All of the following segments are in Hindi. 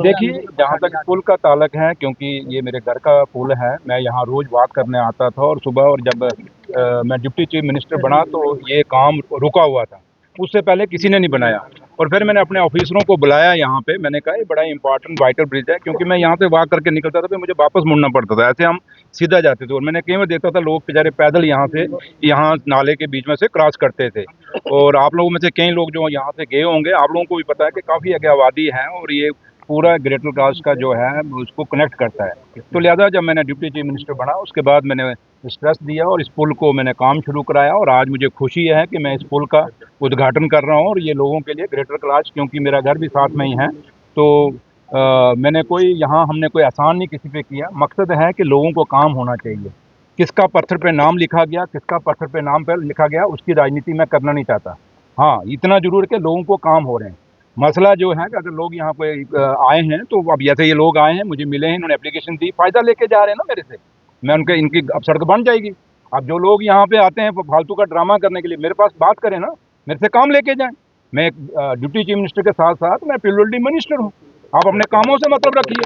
देखिए, जहाँ तक पुल का ताल्लुक है, क्योंकि ये मेरे घर का पुल है, मैं यहाँ रोज़ वॉक करने आता था और सुबह और जब मैं डिप्टी चीफ मिनिस्टर बना तो ये काम रुका हुआ था। उससे पहले किसी ने नहीं बनाया और फिर मैंने अपने ऑफिसरों को बुलाया यहाँ पे। मैंने कहा ये बड़ा इंपॉर्टेंट वाइटल ब्रिज है, क्योंकि मैं यहाँ से वॉक करके निकलता था, फिर मुझे वापस मुड़ना पड़ता था। ऐसे हम सीधा जाते थे और मैंने कई बार देखता था लोग बेचारे पैदल यहाँ नाले के बीच में से क्रॉस करते थे। और आप लोगों में से कई लोग जो यहाँ से गए होंगे, आप लोगों को भी पता है कि काफ़ी आगे आबादी है और ये पूरा ग्रेटर कास्ट का जो है उसको कनेक्ट करता है। तो लिहाजा जब मैंने डिप्टी चीफ मिनिस्टर बना उसके बाद मैंने स्ट्रेस दिया और इस पुल को मैंने काम शुरू कराया और आज मुझे खुशी है कि मैं इस पुल का उद्घाटन कर रहा हूँ और ये लोगों के लिए ग्रेटर कास्ट, क्योंकि मेरा घर भी साथ में ही है, तो मैंने हमने कोई एहसान नहीं किसी पे किया। मकसद है कि लोगों को काम होना चाहिए। किसका पत्थर पे नाम लिखा गया, किसका पत्थर पे नाम पर लिखा गया, उसकी राजनीति मैं करना नहीं चाहता। हाँ, इतना जरूर है कि लोगों को काम हो रहे हैं। मसला जो है कि अगर लोग यहाँ पे आए हैं, तो अब जैसे ये लोग आए हैं, मुझे मिले हैं, इन्होंने एप्लीकेशन दी, फायदा लेके जा रहे हैं ना मेरे से। मैं उनके इनकी अब सड़क बन जाएगी। अब जो लोग यहाँ पे आते हैं फालतू का ड्रामा करने के लिए, मेरे पास बात करें ना, मेरे से काम लेके जाएं। मैं एक डिप्टी चीफ मिनिस्टर के साथ साथ मैं पीडब्ल्यूडी मिनिस्टर हूँ। आप अपने कामों से मतलब रखिए।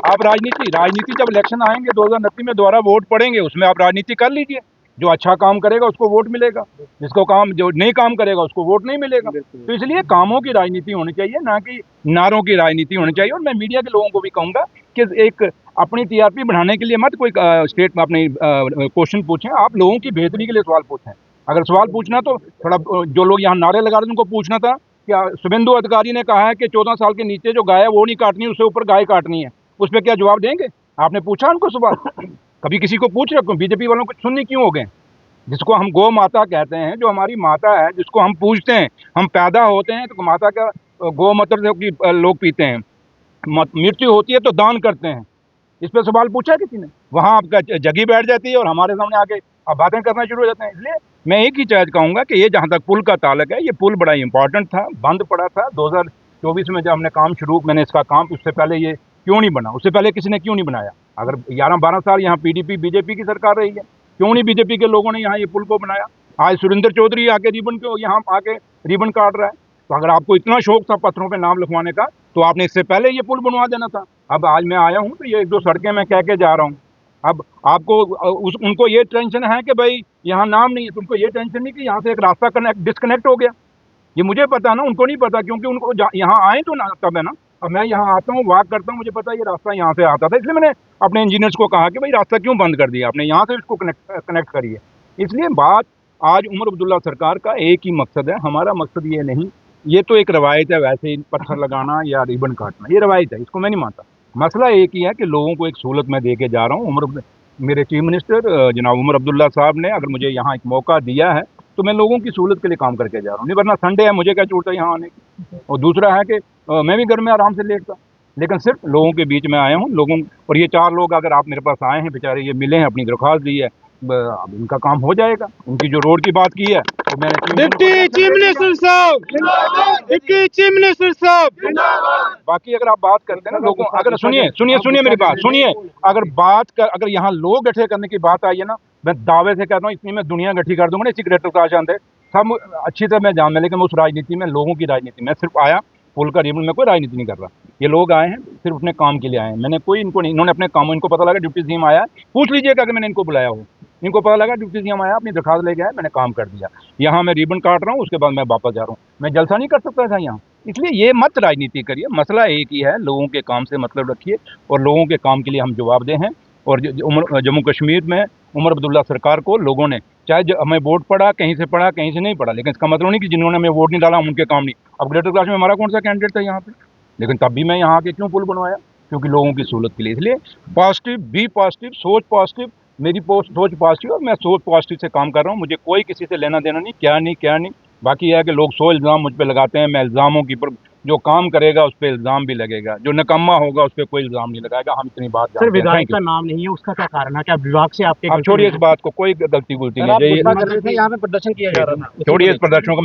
आप राजनीति जब इलेक्शन आएंगे 2029 में दोबारा वोट पड़ेंगे, उसमें आप राजनीति कर लीजिए। जो अच्छा काम करेगा उसको वोट मिलेगा, जो नहीं काम करेगा उसको वोट नहीं मिलेगा। तो इसलिए कामों की राजनीति होनी चाहिए, ना कि नारों की राजनीति होनी चाहिए। और मैं मीडिया के लोगों को भी कहूंगा कि एक अपनी टीआरपी बढ़ाने के लिए मत कोई स्टेट में अपने क्वेश्चन पूछें, आप लोगों की बेहतरी के लिए सवाल पूछें। अगर सवाल पूछना तो थोड़ा जो लोग यहाँ नारे लगा रहे हैं उनको पूछना था क्या शुभेंदु अधिकारी ने कहा है कि 14 साल के नीचे जो गाय है वो नहीं काटनी, उससे ऊपर गाय काटनी है, उस पर क्या जवाब देंगे? आपने पूछा उनको सवाल? कभी किसी को पूछ रहे? बीजेपी वालों को सुनने क्यों हो गए? जिसको हम गौ माता कहते हैं, जो हमारी माता है, जिसको हम पूजते हैं, हम पैदा होते हैं तो माता का गौ मूत्र की लोग पीते हैं, मृत्यु होती है तो दान करते हैं। इस पर सवाल पूछा किसी ने? वहां आपका जगी बैठ जाती है और हमारे सामने आके अब बातें करना शुरू हो जाते हैं। इसलिए मैं एक ही चीज कहूंगा कि ये जहां तक पुल का ताल्लुक है, ये पुल बड़ा इंपॉर्टेंट था, बंद पड़ा था 2024 में जब हमने काम शुरू, मैंने इसका काम, उससे पहले ये क्यों नहीं बना? उससे पहले किसी ने क्यों नहीं बनाया? अगर 11-12 साल यहाँ पीडीपी बीजेपी की सरकार रही है, क्यों नहीं बीजेपी के लोगों ने यहाँ ये पुल को बनाया? आज सुरेंद्र चौधरी आके यहाँ आके रिबन काट रहा है। तो अगर आपको इतना शौक था पत्थरों पे नाम लिखवाने का, तो आपने इससे पहले ये पुल बनवा देना था। अब आज मैं आया हूँ तो ये 1-2 सड़कें मैं कह के जा रहा हूँ। अब आपको उनको ये टेंशन है कि भाई यहाँ नाम नहीं है, तुमको ये टेंशन नहीं कि यहाँ से एक रास्ता डिस्कनेक्ट हो गया। ये मुझे पता ना, उनको नहीं पता, क्योंकि उनको यहाँ आए तो ना तब है ना। अब मैं यहाँ आता हूँ, वॉक करता हूँ, मुझे पता है ये रास्ता यहाँ से आता था, इसलिए मैंने अपने इंजीनियर्स को कहा कि भाई रास्ता क्यों बंद कर दिया आपने, यहाँ से इसको कनेक्ट करिए। इसलिए बात आज उमर अब्दुल्ला सरकार का एक ही मकसद है, हमारा मकसद ये नहीं। ये तो एक रवायत है, वैसे ही पत्थर लगाना या रिबन काटना, ये रवायत है, इसको मैं नहीं मानता। मसला एक ही है कि लोगों को एक सहूलत मैं दे के जा रहा हूँ। मेरे चीफ मिनिस्टर जनाब उमर अब्दुल्ला साहब ने अगर मुझे यहाँ एक मौका दिया है तो मैं लोगों की सहूलत के लिए काम करके जा रहा हूँ। नहीं वरना संडे है, मुझे क्या जरूरत है यहाँ आने की? और दूसरा है कि मैं भी घर में आराम से लेटता, लेकिन सिर्फ लोगों के बीच में आया हूँ। और ये 4 लोग अगर आप मेरे पास आए हैं, बेचारे ये मिले हैं, अपनी दरख्वास्त दी है, अब इनका काम हो जाएगा। उनकी जो रोड की बात की है तो मैंने डिप्टी चीफ मिनिस्टर साहब, डिप्टी चीफ मिनिस्टर साहब। बाकी अगर आप बात करते हैं ना लोगों, अगर सुनिए मेरी बात सुनिए, अगर यहाँ लोग गठे करने की बात आई है ना, मैं दावे से कहता हूँ इतनी मैं दुनिया गठी कर दूंगा ना इसी ग्रेटर कास्ट अंदर। सब अच्छी तरह मैं जान, लेकिन उस राजनीति में, लोगों की राजनीति में सिर्फ आया, पुल का रिबन में कोई राजनीति नहीं कर रहा। ये लोग आए हैं सिर्फ अपने काम के लिए आए हैं, मैंने कोई इनको नहीं, इन्होंने अपने काम, इनको पता लगा डिप्टी सीएम आया, पूछ लीजिएगा कि मैंने इनको बुलाया हो, इनको पता लगा डिप्टी सीएम आया, अपनी दरखास्त ले गया, मैंने काम कर दिया। यहाँ मैं रिबन काट रहा हूँ, उसके बाद मैं वापस जा रहा हूँ, मैं जलसा नहीं कर सकता था यहाँ। इसलिए ये मत राजनीति करिए, मसला एक ही है, लोगों के काम से मतलब रखिए और लोगों के काम के लिए हम जवाबदेह हैं। और जम्मू कश्मीर में उमर अब्दुल्ला सरकार को लोगों ने, चाहे हमें वोट पड़ा, कहीं से पड़ा, कहीं से नहीं पड़ा, लेकिन इसका मतलब नहीं कि जिन्होंने हमें वोट नहीं डाला उनके काम नहीं। अब ग्रेटर क्लास में हमारा कौन सा कैंडिडेट था यहाँ पे? लेकिन तब भी मैं यहाँ आके क्यों पुल बनवाया? क्योंकि लोगों की सहूलत के लिए। इसलिए पॉजिटिव, बी पॉजिटिव, सोच पॉजिटिव, मेरी सोच पॉजिटिव और मैं सोच पॉजिटिव से काम कर रहा हूँ। मुझे कोई किसी से लेना देना नहीं, क्या नहीं। बाकी यह है कि लोग 100 इल्ज़ाम मुझ पर लगाते हैं, मैं इल्ज़ामों की पर जो काम करेगा उस पर इल्ज़ाम भी लगेगा, जो निकम्मा होगा उस पर कोई इल्ज़ाम नहीं लगाएगा। हम इतनी बात सर, विधायक का नाम नहीं है, उसका क्या कारण है? क्या विभाग से आपके? अब छोड़िए इस बात को, कोई गलती गुलती नहीं है, यहाँ पे प्रदर्शन किया जा रहा था, छोड़िए इस प्रदर्शनों को।